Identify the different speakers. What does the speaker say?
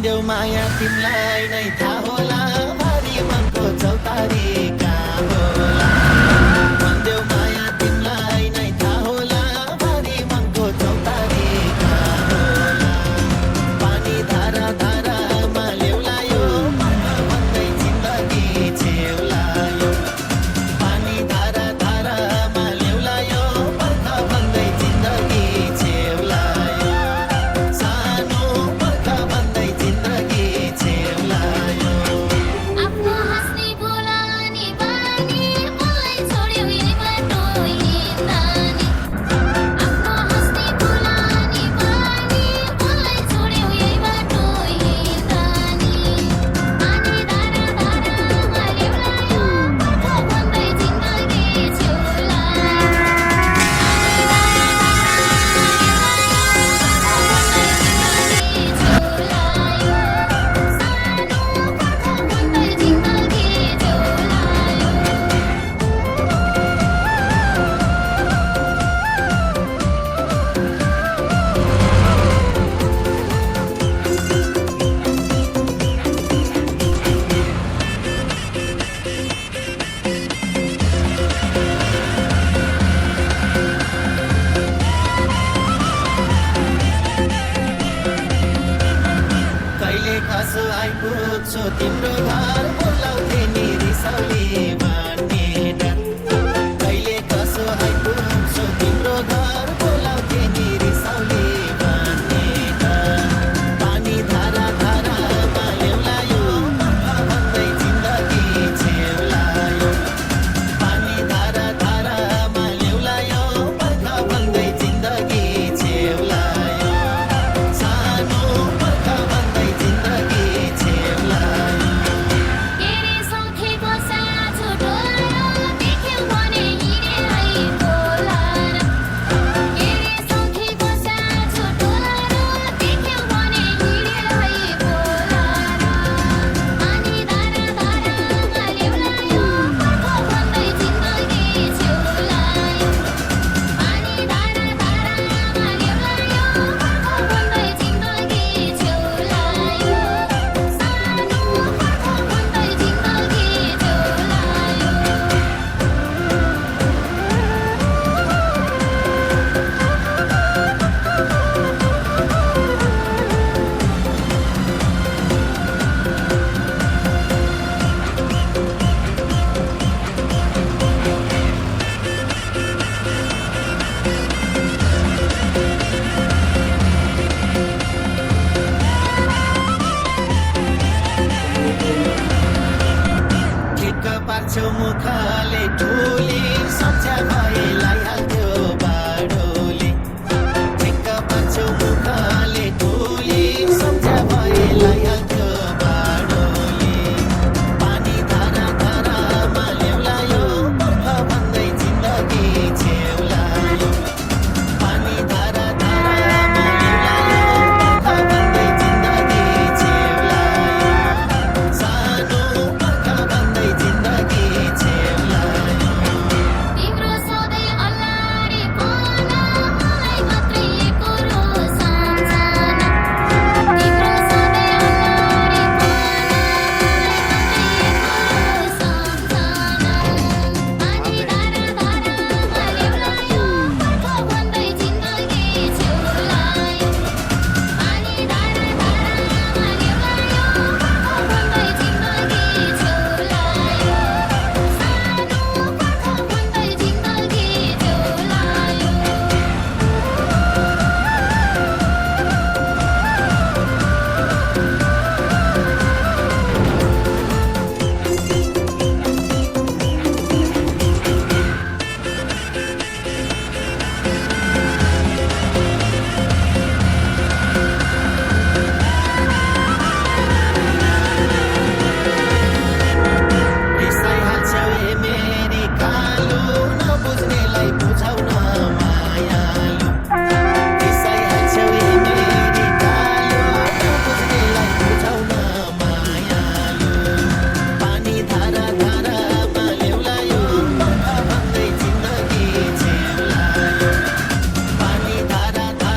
Speaker 1: देऊ माया तिमलाई नै थाहा होला भारी मनको चौतारी कहाँ होला देऊ माया तिमलाई नै थाहा होला भारी मनको चौतारी कहाँ होला पानी धारा धारामा ल्याउलायो भन्दै जिन्दगी छेउलायो पानी धारा धारामा ल्याउलायो भन्दै जिन्दगी छेउलायो सानो भन्दै जिन्दगी छेउलायो
Speaker 2: आफ्नो हाँस्ने बोलानी बानी मलाई छोड्यो यही बाटो हिँड्दानी आफ्नो हाँस्ने बोलानी बानी मलाई छोड्यो यही बाटो हिँड्दानी पानी धारा धारामा ल्याउलायो भन्दै जिन्दगी छेउलायो
Speaker 1: कहिले खास आइपुग्छु तिम्रो घर